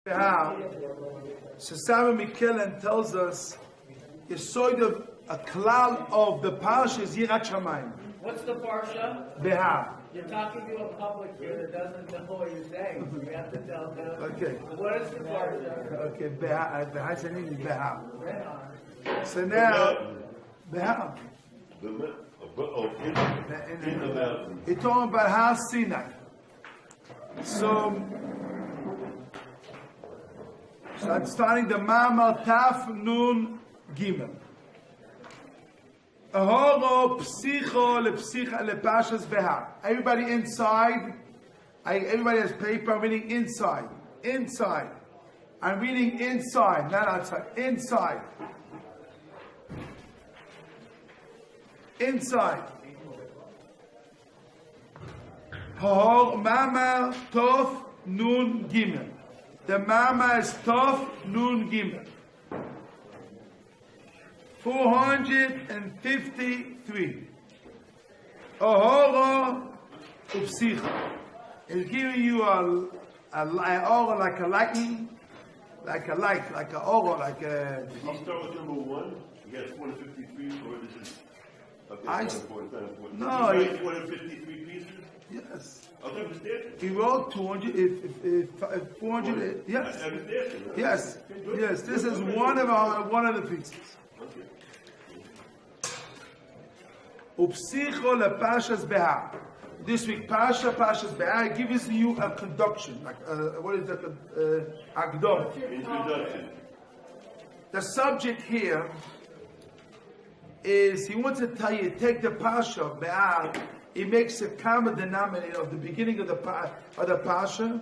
So Sarah McKellen tells us Yesod of a klal of the parsha is Yirat Shamayim. What's the parsha? Beha. You're talking to a public here that doesn't know what you're saying. You have to tell them. Okay. What is the parsha? Okay, Beha. Beha is Beha. Beha. So now, Beha. It's talking about Har Sinai. So I'm starting the Ma'amar Taf Nun Gimel. Ahoro Psicho Lepsicha Lepashas Beha. Everybody inside. Everybody has paper. I'm reading inside. Inside. I'm reading inside, not outside. Inside. Inside. Ahor Ma'amar Tov Nun Gimel. The Ma'amar is Tov Nun Gimel. 453. Ohoro Upsicha. It's giving you a aura like a lightning, like a light, like a aura, like a. Did you start with number one? You got 453, or this is. Okay, No. 453 pieces? Yes. I understand. He wrote 200, 400, yes. Yes. Yes. This is one of the pieces. Okay. Upsicho lepashas beha. This week, Pashas Be'ah gives you a conduction, like what is that? Agdom. Introduction. The subject here is he wants to tell you, take the Pasha Be'ah, it makes a common denominator of the beginning of the Pasha,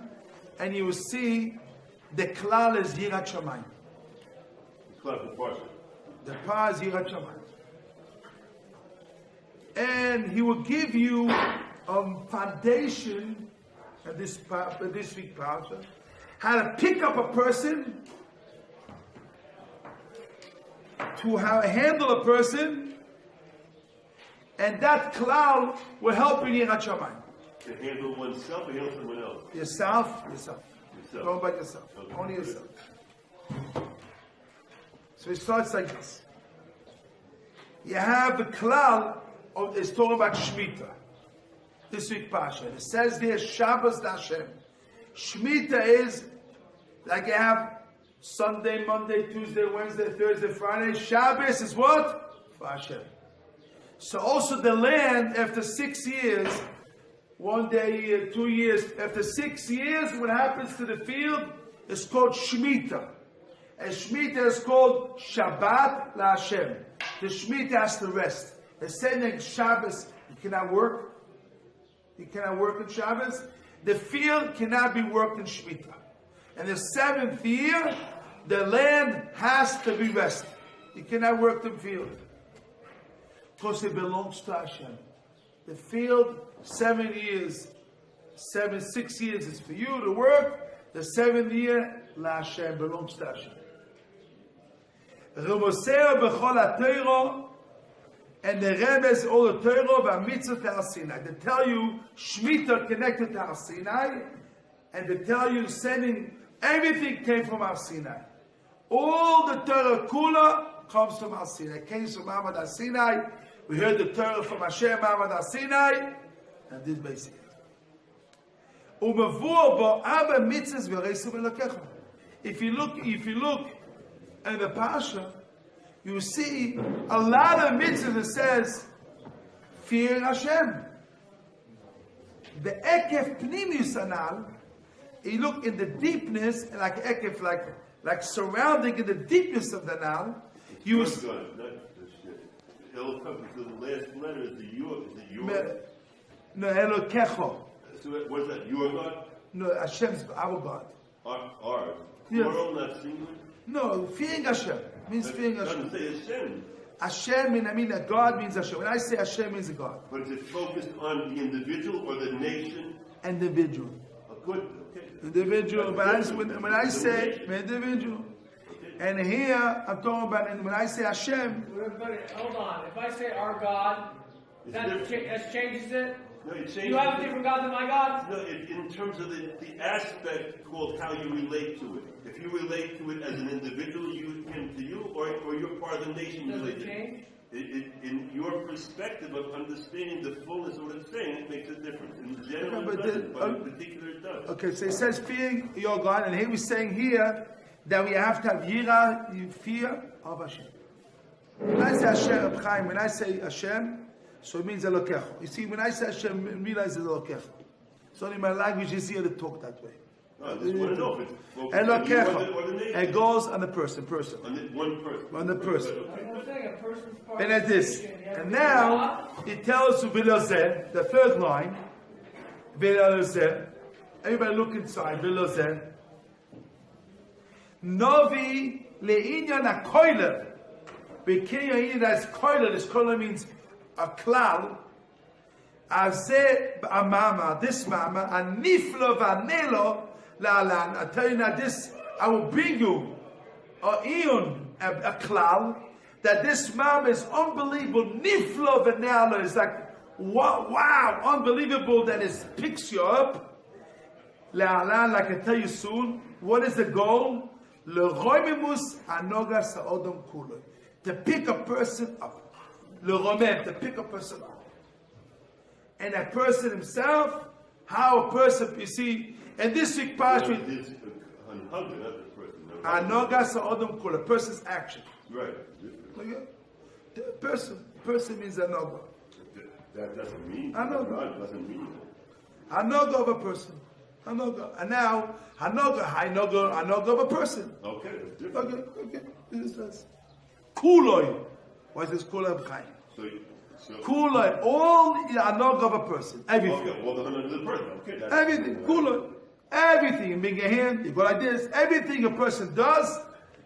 and you will see the klal is Yirat Shamayim. The Pa is Yirat Shamayim. And he will give you foundation of this week Pasha, how to pick up a person, to how to handle a person, and that klal will help you in Yirat Shamayim. To handle oneself or handle someone else? Yourself. Go by yourself. Okay. Only yourself. So it starts like this. You have the klal, it's talking about Shemitah. This week Pasha. It says there, Shabbos Hashem. Shemitah is like you have Sunday, Monday, Tuesday, Wednesday, Thursday, Friday. Shabbos is what? For Hashem. So also the land, after 6 years, 1 day, 2 years, after 6 years, what happens to the field is called Shemitah. And Shemitah is called Shabbat La Hashem. The Shemitah has to rest. The same Shabbos, you cannot work. You cannot work on Shabbos. The field cannot be worked in Shemitah. And the 7th year, the land has to be rested. You cannot work the field. Because it belongs to Hashem. The field, 6 years is for you to work. The 7th year, La Hashem, belongs to Hashem. And the Rebbe is all the Torah and mitzvah to Har Sinai. They tell you Shemitah connected to Har Sinai, and they tell you sending everything came from Har Sinai. All the Torah Kula comes from Har Sinai. It came from Ma'amad Har Sinai. We heard the Torah from Hashem Ma'amad Har Sinai, and this basically. If you look at the Pasha, you see a lot of mitzvahs that says, fear Hashem. The Ekef Pnimius Anal, you look in the deepness, like Ekef, like surrounding in the deepness of the Anal, you will see. It'll come to the last letter, is the your? No, Elokecho. So what is that, your God? No, Hashem's our God. Ours. Yes. Plural, not singular? No, fearing Hashem means fearing Hashem. Hashem. Doesn't say Hashem. Hashem, I mean that God means Hashem. When I say Hashem means a God. But is it focused on the individual or the nation? Individual. Good. Okay. Individual. But when I say individual, and here I'm talking about when I say Hashem. But hold on. If I say our God, that changes it? No, it changes. You have a different God than my God? No, in terms of the aspect called how you relate to it. If you relate to it as an individual, him to you, or you're part of the nation. Does related. it change? In your perspective of understanding the fullness of what it's saying, it makes a difference. In general, Okay, it doesn't, but in particular, it does. Okay, so it says fearing your God, and here we're saying here that we have to have yira, fear of Hashem. When I say Hashem, Reb Chaim, when I say Hashem, so it means Elokecha. You see, when I say Hashem, it means Elokecha. It's only my language is here to talk that way. I just want to know if it's Elokecha. It goes on the person. On one person. On the person. I'm saying a person's part And of at the this. nation, you have And to now, God. it tells you, Vilozeh, the third line, Vilozeh. Everybody look inside, Vilozeh. Novi le'inyan ha-koiler. B'kei that's koiler. This koiler means a klal. Azeh amama, this mama, aniflo v'anelo la'alan. I tell you now, this, I will bring you a klal, that this mama is unbelievable. Niflo v'anelo is like, wow, unbelievable that it picks you up. La'alan, like I tell you soon, what is the goal? L'roimimus anoga sa'odom kulo. To pick a person up. L'romem, to pick a person up. And that person himself, how a person, you see, and this week, Pastor, It's a husband, not the person. No. anoga sa'odom kulo, a person's action. Right. Okay? The person means anoga. That doesn't mean. Anoga. God doesn't mean that. Anoga of a person. Anoga. And now, anoga of a person. Okay, that's different. Okay. This is this. Kuloi. What is this kuloi? Chaim. So Kuloi. All the anoga of a person. Everything. okay, well, the hundred of the person. Okay, that's Everything. Kuloi. Everything. You make your hand, you go like this. Everything a person does,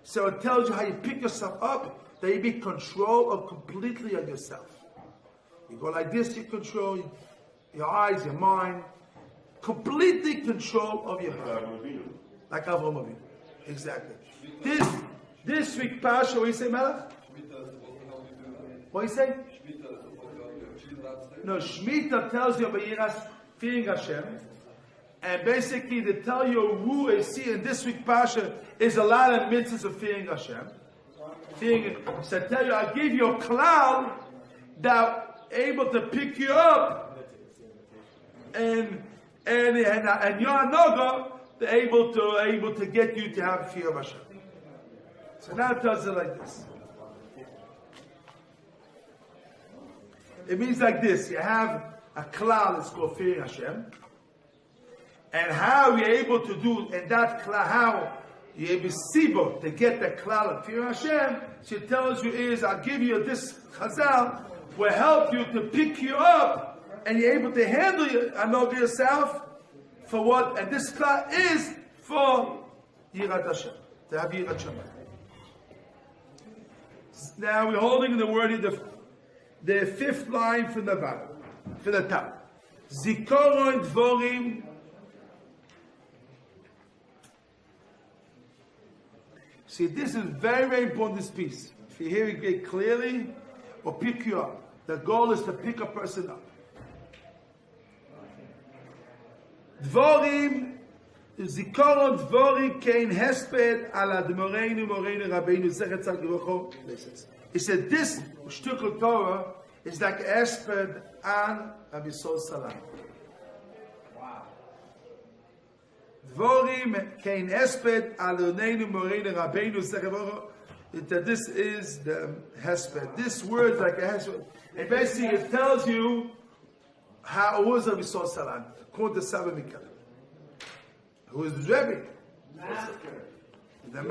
so it tells you how you pick yourself up, that you be control of completely of yourself. You go like this, you control your eyes, your mind, completely control of your body. Like Avraham Avinu. Exactly. This week, Pasha, what do you say, Melech? What do you say? No, Shemitah tells you about Yiras, fearing Hashem. And basically, they tell you who is see in this week, Pasha, is a lot of mitzvahs of fearing Hashem. So I tell you, I give you a cloud that able to pick you up, and your noga, they're able to get you to have fear of Hashem. So now it tells it like this. It means like this: you have a klal that's called fearing Hashem, and how you're able to do in that klal, how you're able to get the klal of fearing Hashem. She tells you is, I'll give you this chazal will help you to pick you up, and you're able to handle yourself for what, and this klal is for Yirat Hashem, to have Yirat Hashem. Now we're holding the word in the fifth line from the bottom, from the top. Zikoron Dvorim. See, this is very, very important, this piece. If you hear it clearly, or pick you up. The goal is to pick a person up. Dvorim, Zikoron Dvorim kein hesped ala d'moreinu moreinu Rabbeinu zechet tzad gevocho. He said this shtukul Torah is like hesped an Rabbi Sol Salam. Wow. Dvorim kein hesped ala d'moreinu moreinu Rabbeinu zechet gevocho. That this is the hesped. This word like a hesped. And basically it tells you how who is Rabbi Sol Salam. According to Saba Mikal. Who is the Rebbe? Master. The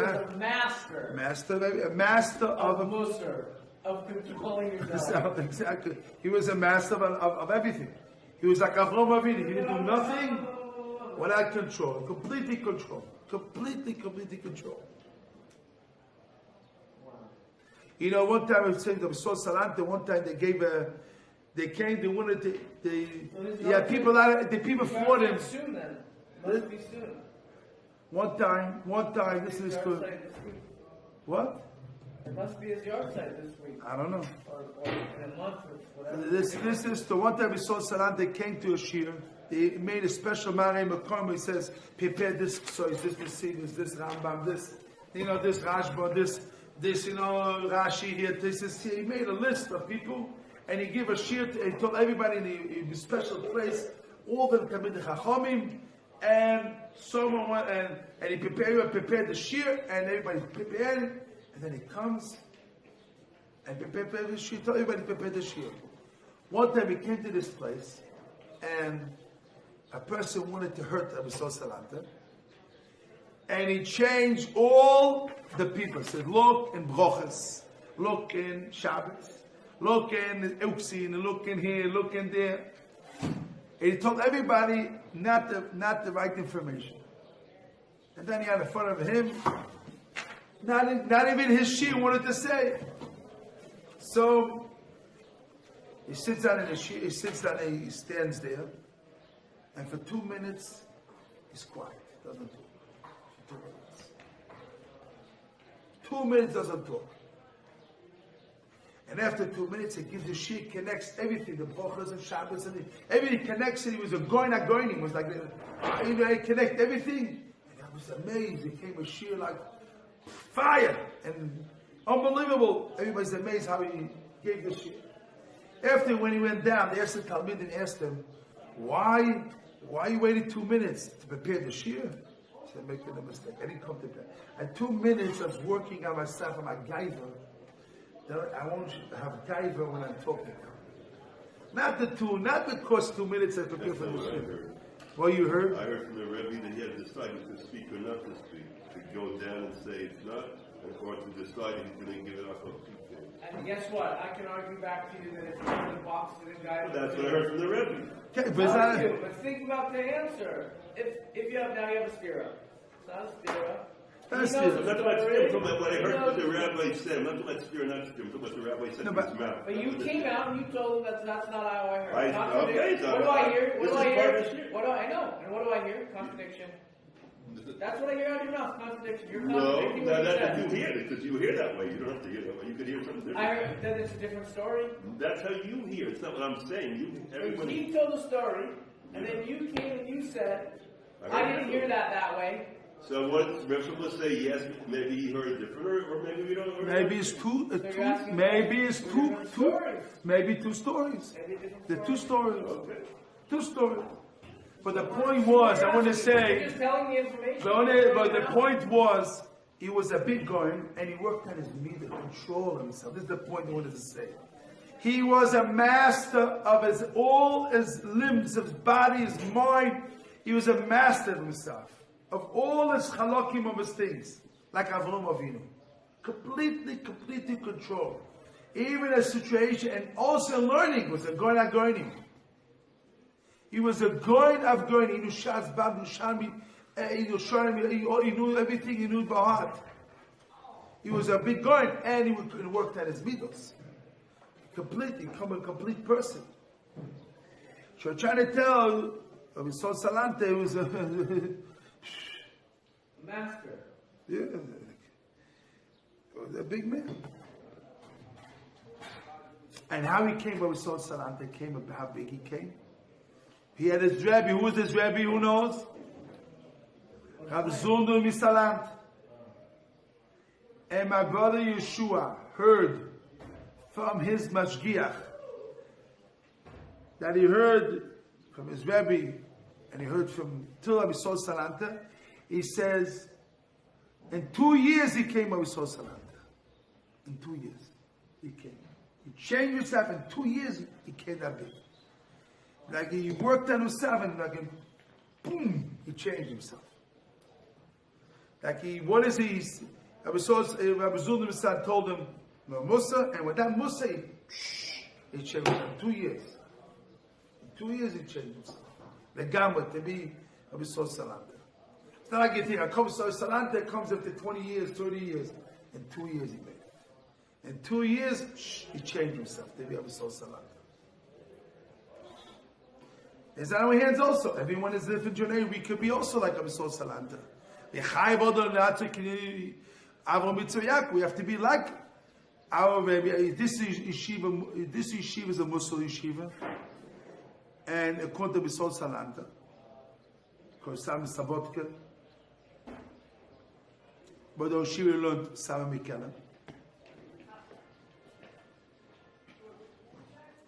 Master. a master of Of Mussar. Of controlling yourself. himself. Exactly. He was a master of everything. He was like Avraham Avinu. He didn't do nothing without control. Completely control. Completely control. You know, one time I was saying, Rabbi Sol Salante, one time they came, they wanted to, people fought him. Soon then. Must be soon. One time, this is good. What? It must be his yard site this week, I don't know. or in a month, or whatever. This is the one time we saw Salante came to a Shiur. They made a special Mare Makom. He says, prepare this, so is this Mesilas, this Rambam, this, this Rashba, this, Rashi here, this is here. He made a list of people, and he gave a Shiur, he told everybody in a special place, all the Talmidei Chachamim, and someone went, and he prepared the Shiur, and everybody prepared it, and then he comes, and prepared the Shiur, told everybody prepare the Shiur. One time he came to this place, and a person wanted to hurt Rabbi Salanta, and he changed all the people. He said, look in Brochas, look in Shabbos, look in Uksin, look in here, look in there. And he told everybody not the right information. And then he had in front of him, not even his Shiur wanted to say. So he sits down in his Shiur, he stands there, and for 2 minutes, he's quiet, doesn't talk. 2 minutes. 2 minutes doesn't talk. And after 2 minutes, he gives the Shiur, connects everything, the Brochas and Shabbos, and everything connects it. He was a goin. He was like, he connect everything. And I was amazed. It came a Shiur like fire and unbelievable. Everybody's amazed how he gave the Shiur. After, when he went down, they asked the Talmid and asked him, why you waited 2 minutes to prepare the Shiur? He said, making a mistake. I didn't come to that. And 2 minutes of working on myself, on my gaiva. I won't have gaiva when I'm talking. Not because 2 minutes I prepare for the Shiur. Well, you heard? I heard from the Rabbi that he had decided to speak or not to speak, to go down and say it's not, or to decide if he's going to give it up on people. And guess what? I can argue back to you that if you're in the box to the guy. That's what I heard from the Rabbi. Okay, But think about the answer. If you have a stira, it's not a stira. That's I'm not talking about stira. I'm talking about what I heard what the Rabbi said. I'm not talking about stira, not stira. I'm talking about what the Rabbi said in his mouth. But you came out and you told him that's not how I heard. Okay, What do I hear? What do I hear? I know. And what do I hear? Contradiction. That's what I hear out of your mouth. Contradiction. You're No, contradicting what you that's said. what you hear, because you hear that way. You don't have to hear that way. You could hear something different. I heard that it's a different story. That's how you hear. It's not what I'm saying. Everyone. He told the story, and then you came and you said, I didn't hear that way. So what Rav Shlomo say? Yes, maybe he heard it different, or maybe we don't. Maybe it's maybe two stories. The 2 stories. Okay. 2 stories. But the point was, I want to say, You're just telling the information. but the point was, he was a big guy, and he worked on his meter, control himself. This is the point I wanted to say. He was a master of all his limbs, his body, his mind. He was a master of himself, of all his halakim of his things, like Avraham Avinu. Completely control. Even a situation, and also learning was a goin. He was a goin of goin. He knew Shas, Bab, Nushami, he knew everything. He knew Bahat. He was a big goin, and he worked at his midos. Completely, become a complete person. So I'm trying to tell, we saw Salante was a Master. yeah, was a big man. And how he came, when we saw Salante came, how big he came. He had his Rabbi. Who was his Rabbi? Who knows? Rabbi Zundu Misalant. And my brother Yeshua heard from his Mashgiach that he heard from his Rabbi, and he heard from till Rabbi Sol Salanta. He says, in 2 years he came Rabbi Sol Salanta. In 2 years he came. He changed himself. In 2 years he came that big. Like he worked on himself, and like boom, he changed himself. Like what is he? Rabbi Zundim told him, no, Mussar, and with that Mussar, he changed himself. 2 years. In 2 years he changed himself. The gamut to be Rabbi Salanta. It's not like you think, Salanta comes after 20 years, 30 years. In 2 years he made it. In 2 years, he changed himself to be Rabbi Salanta. It's on our hands also. Everyone is different journey. We could be also like Rabbi Salanta. We have to be like Our Rabbi, this yeshiva is a Mussar yeshiva, and according to Bisol Salanta, because Sam is Sabotka, but the yeshiva learned Sam Mikela.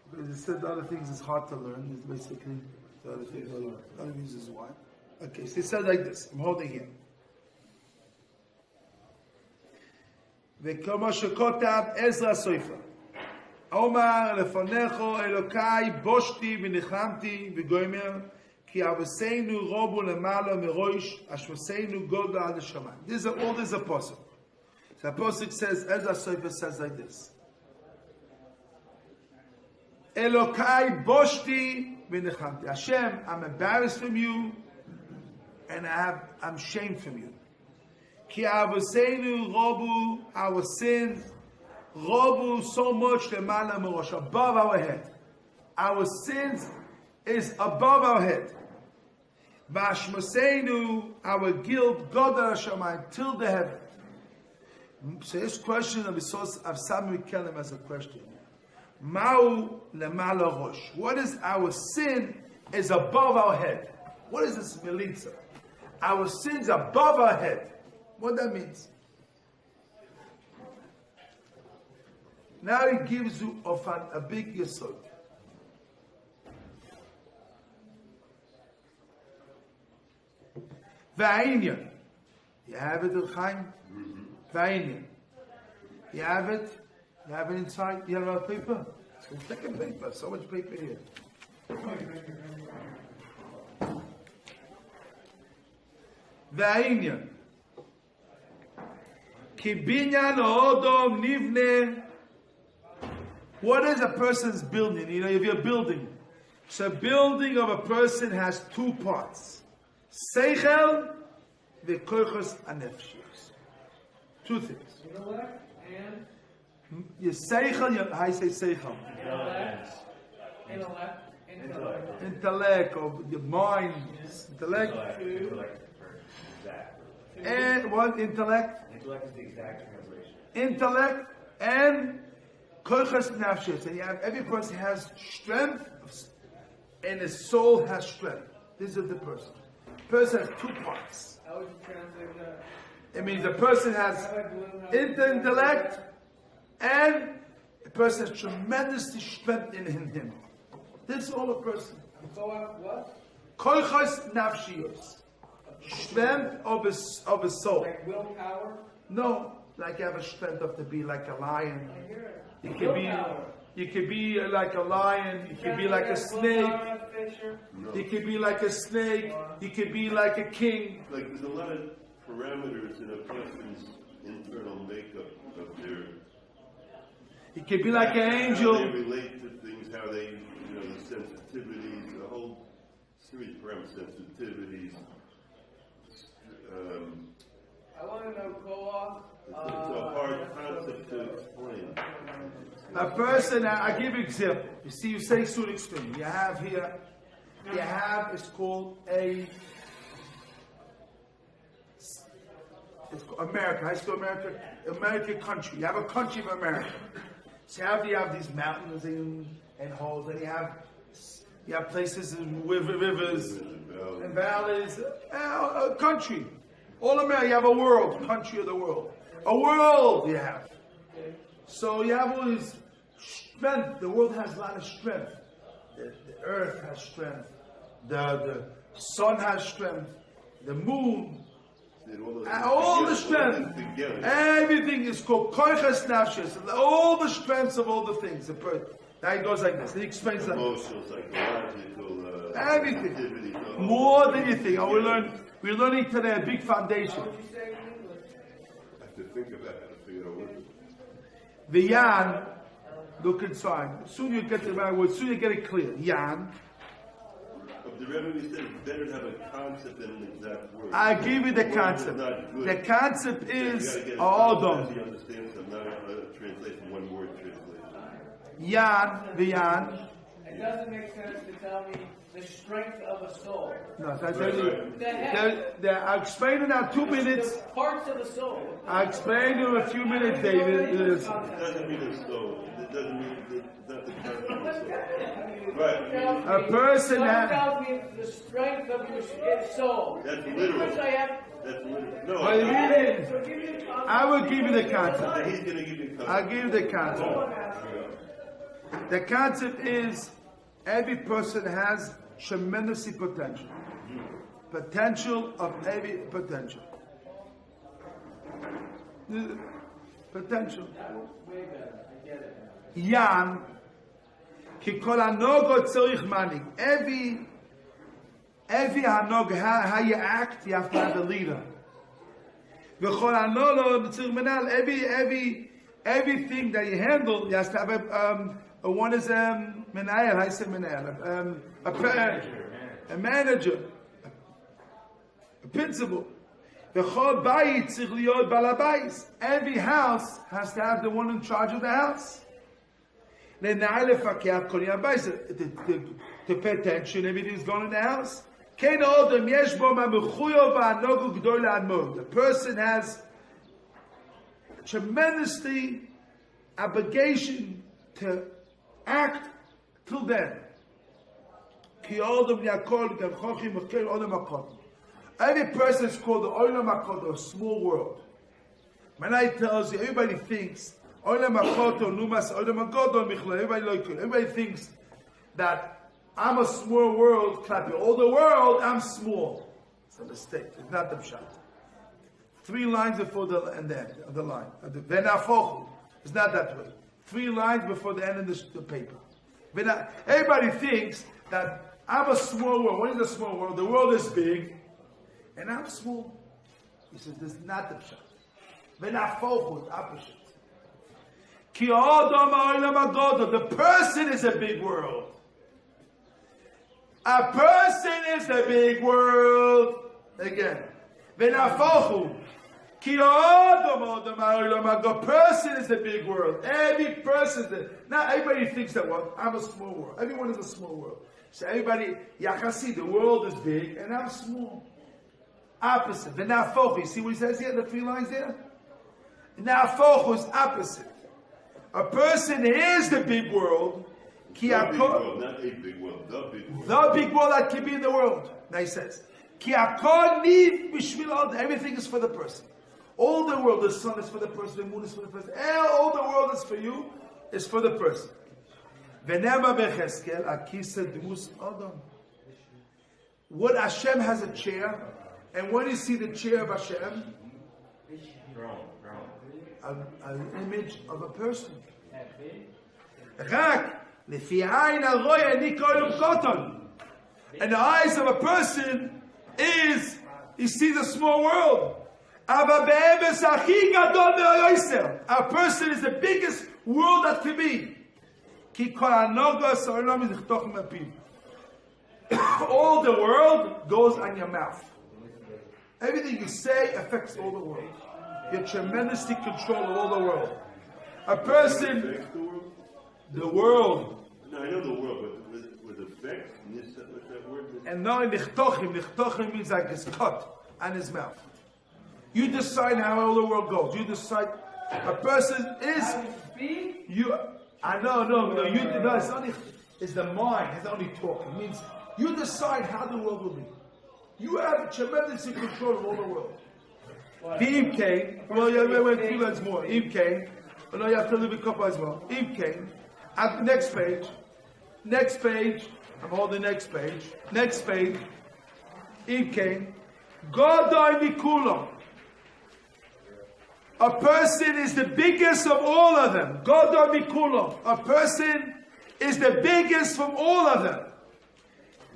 Because it said the other things is hard to learn. It's basically the other things. The other reasons why. Okay, so it said like this. I'm holding here. וכמו שכותב עזרא סופר, אומר לפניך אלוקי בושתי ונחמתי וגומר, כי אבוסינו רובו למעלה מראש, אשמוסינו גודל עד השמיים. This is a pasuk. The pasuk says, Ezra Sofer says like this. Elokai boshti v'nechamti. Hashem, I'm embarrassed from you, and I'm shamed from you. Ki avoseinu robu, our sins, robu so much lemala merosh, above our head. Our sins is above our head. V'ashmoseinu, our guilt, godel hashamayim, till the heaven. So this question of Samuel Kelim as a question. Ma'u lemala rosh. What is our sin is above our head? What is this militza? Our sins above our head. What that means? Now he gives you a big yesod. Va'inyan. You have it, Chaim? Va'inyan. You have it? You have it inside? You have a lot of paper? So take a paper. So much paper here. Va'inyan. Ki binyan odom nivne. What is a person's building? You know, if you're building. So a building of a person has two parts. Seichel v'koichos anefshiyos. Two things. Intellect and Your seichel, how you say seichel? Intellect, or your mind. Intellect. And what? Intellect? Intellect is the exact translation. Intellect and koichos nefshiyos. And you have, every person has strength, and his soul has strength. This is the person. The person has two parts. how would you translate that? It means the person has intellect, and the person has tremendous strength in him. This is all a person. So what? Koichos nafshiyos. Strength of his soul. Like willpower? No, like you have a strength of to be like a lion. I hear it. You could be, like a lion. You could be like a snake. You could be like a snake. You could be like a king. Like there's a lot of parameters in a person's internal makeup of their. You could be like an angel. How they relate to things, how they, the sensitivities, the whole series of parameters, sensitivities. I want to know co-op. It's a hard concept to explain. A person, I give you an example. You see, you say soon explain. You have here, it's called it's called America. High school American country. You have a country of America. So you have these mountains and holes, and you have places with rivers and valleys. A country. All America, you have a world, country of the world. A world you have. So you have all this strength. The world has a lot of strength. The earth has strength. The sun has strength. The moon. All the strength. Everything is called koichas nafshis. All the strengths of all the things. Now he goes like this. He explains that. Emotional, psychological, everything. More than you think. We're learning today a big foundation. How would you say it in English? I have to think about how to figure out what. The yan, look inside. Soon you get the right word. Soon you get it clear. Yan. But the Rebbe said it's better to have a concept than an exact word. I give you the concept. The concept is Adam. You understand, so I'm not a translation, one word translation. Yan, the yan. it doesn't make sense to tell me the strength of a soul. No, that's Right. The head, I'll explain in now 2 minutes. the parts of the soul. I'll explain in a few minutes, David. It doesn't mean it's slow. It doesn't mean that the concept of soul. Right. A person Someone has. tells me the strength of your soul. That's literal. Which I have. That's literal. No, What do you mean? So give me the concept. I will give you the concept. that he's going to give you concept. I'll give you the concept. The concept is every person has tremendous potential. Potential of every potential. Potential. Way better. I get it. Yan, ki kol hanogot tzorich manig. Every hanog, how you act, you have to have a leader. V'chol hanolo tzorich menal. Everything that you handle, you have to have a one is menayel. How you say menayel? A manager, a principal. V'chol bayit tzich liyot balabais. Every house has to have the one in charge of the house. To pay attention, everything's going in the house. The person has tremendously obligation to act till then. Every person is called the Olam HaKodesh, a small world. When I tells you, everybody thinks everybody thinks that I'm a small world, clap all the world, I'm small. It's a mistake. It's not the pshat. 3 lines before the end of the line. It's not that way. 3 lines before the end of the paper. Everybody thinks that I'm a small world. What is a small world? The world is big, and I'm small. He says, this is not the pshat. Opposite. The person is a big world. A person is a big world. Again. The person is a big world. Every person is not everybody thinks that I'm a small world. Everyone is a small world. So everybody, Yachasi, the world is big and I'm small. Opposite. You see what he says here? The 3 lines there? Nafochu is opposite. A person is the big world. The big world, not a big world. The big world. The big world that can be in the world. Now he says, everything is for the person. All the world, the sun is for the person, the moon is for the person. All the world is for you, is for the person. What Hashem has a chair, and when you see the chair of Hashem, an image of a person. And the eyes of a person is, you see the small world. A person is the biggest world that can be. All the world goes on your mouth. Everything you say affects all the world. You're tremendously control of all the world. A person, the world. No, I know the world, but with effect, with that word. And not in nichtochim means like it's cut on his mouth. You decide how all the world goes. You decide. A person is you. I know, no. You no. It's only. It's the mind. It's only talk. It means you decide how the world will be. You have tremendous control of all the world. Im came. Well, you wait 2 lines more. Im came. No, you have to live a couple as well. Im came. At next page. Next page. I'm holding next page. Next page. Im came. Godai Mikulam. A person is the biggest of all of them. Godai Mikulam. A person is the biggest from all of them.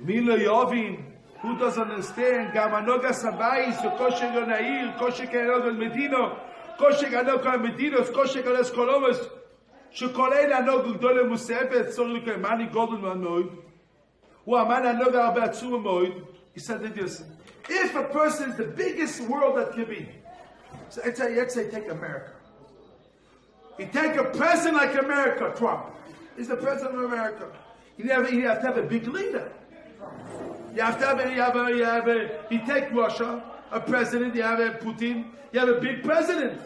Mila Yovin. Who doesn't understand? Gamanoga Sabai, so Koshe Gonair, Koshe Kanogos Medino, Koshe Kanogos Medinos, Koshe Kanogos Kolomos, Shokolena Nog Dole Musebet, Solik Mani Golden Manoid, who Amana Noga Abatsumoid. He said this: if a person is the biggest world that can be, so let's say take America. You take a president like America, Trump. He's the president of America. You have to have a big leader. You take Russia, a president, you have a Putin, you have a big president.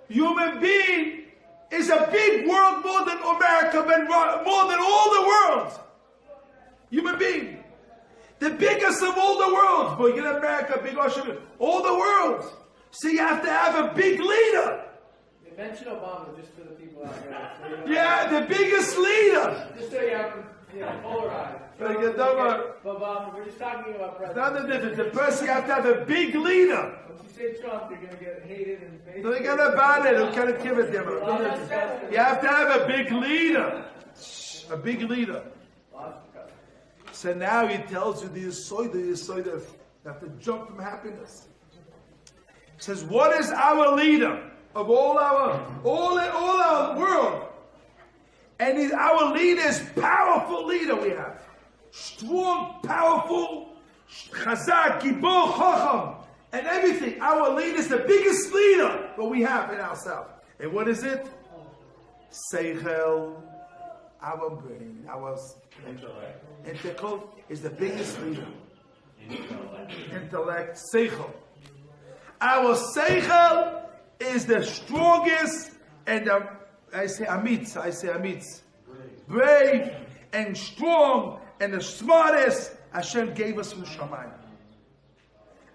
Human being is a big world more than America, more than all the world. Human being. The biggest of all the world. But you get America, big Russia, all the world. So you have to have a big leader. You mentioned Obama just for the people out there. Yeah, the biggest leader. Just so you have polarized. But we're just talking about president. Not the difference. The person, you have to have a big leader. Once you say Trump, you're going to get hated and faced. Don't get about it. Who can give it to him? You have to have a big leader. A big leader. So now he tells you the Yisoid, you have to jump from happiness. He says, what is our leader of all our world? And our leader is powerful leader we have. Strong, powerful, chazak, gibor, chacham, and everything. Our leader is the biggest leader that we have in ourselves. And what is it? Seichel, our brain, our intellect is the biggest leader. Intellect, seichel. Our seichel is the strongest and I say amitz. Brave and strong and the smartest Hashem gave us from Shamayim.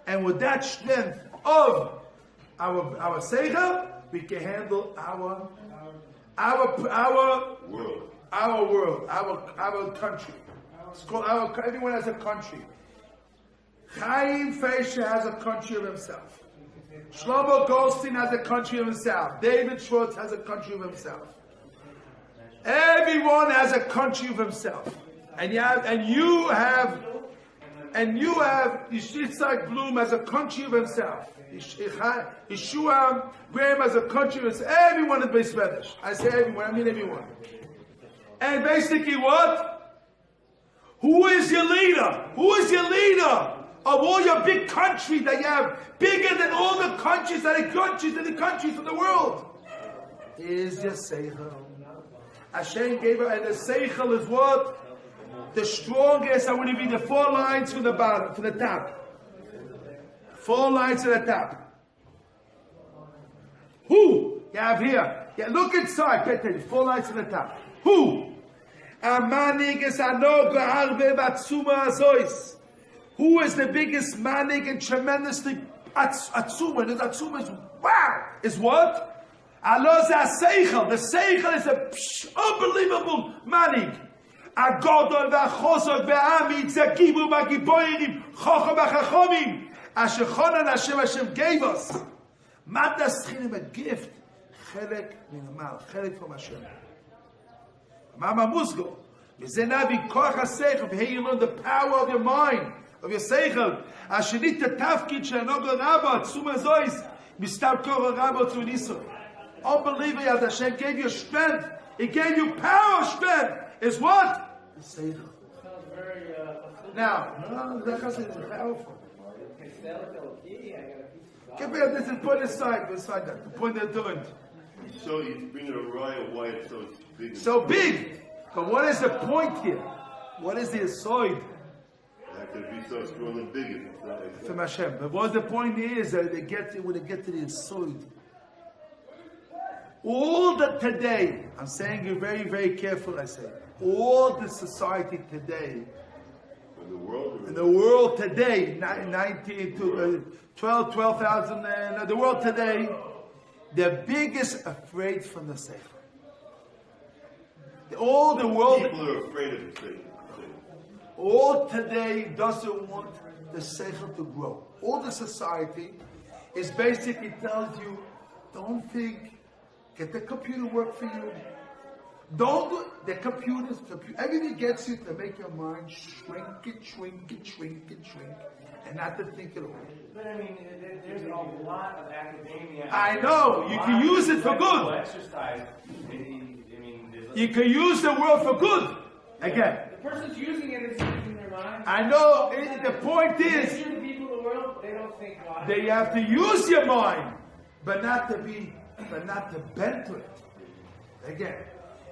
And with that strength of our seichel, we can handle our world, our country. It's called everyone has a country. Chaim Feisha has a country of himself. Shlomo Goldstein has a country of himself. David Schwartz has a country of himself. Everyone has a country of himself. And you have Yitzhak Bloom has a country of himself. Yeshua Graham has a country of himself. Everyone is based Spanish. I say everyone, I mean everyone. And basically what? Who is your leader? Who is your leader of all your big countries that you have? Bigger than all the countries that are countries in the countries of the world. Is your Seichel. Hashem gave her, and the Seichel is what? The strongest. I want to read the 4 lines from the bottom, from the top. 4 lines to the top. Who? You have here. Yeah, look inside. Pay attention. 4 lines to the top. Who? Who is the biggest manig and tremendously atzuma? The atzuma is wow. Is what? Allah Seichel. The Seichel is a unbelievable manig. Agodol v'achosot v'amid zakibu v'giboirim chacham v'chachomim. Asher chonan Hashem gave us. Matas chinim, a gift. Chelek minimal. Chelek from Hashem. Mama Musgo. V'zenavi koach ha-seichel. Here you learn the power of your mind, of your seichel. Ashenit tafkid she'anogla rabba tzuma zois mistar korah rabba to Nisra. Unbelievable that Hashem gave you strength. He gave you power, strength. Is what? The seichel. Sounds very. Now, that is powerful. I Give me this and put it aside, beside that. The point they're doing. So he's bringing a raya why it's so big. So big. But what is the point here? What is the aside? That could be so strong and big. It's not like From Hashem. But what the point is that when they get to the aside. All the today, I'm saying you very, very careful, I say. All the society today, in the world today, 12,000, the world today, the biggest afraid from the Sefer. All the world, people are afraid of the Sefer. all today doesn't want the Sefer to grow. All the society is basically tells you, don't think, get the computer work for you. Don't do the computers. Everything gets you to make your mind shrink it, and not to think at all. But I mean, there's a lot of academia. I know. You can use it for good. Exercise. You can use the word for good. Again. The person's using it is using their mind. I know. The point The is, people of the world, they don't think God. they have to use your mind, but not to bend to it. Again.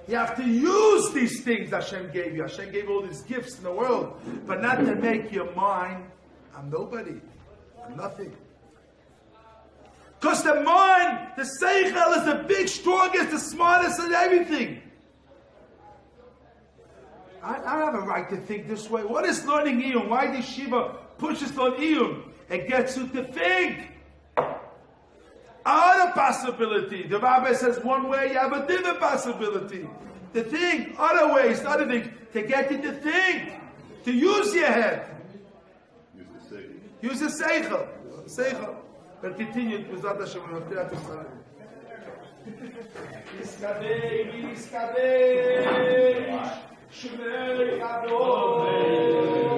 You have to use these things Hashem gave you. Hashem gave all these gifts in the world, but not to make your mind, I'm nobody, I'm nothing. Because the mind, the seichel is the big, strongest, the smartest and everything. I don't have a right to think this way. What is learning Iyun? Why the Yeshiva pushes on Iyun? It gets you to think. Other possibility. The Rabbi says one way, you have a different possibility. To think, other ways, other things. To get you to think. To use your head. Use the seichel. Seichel. But continue. B'ezrat Hashem. Iskadei, Shmei Adonai.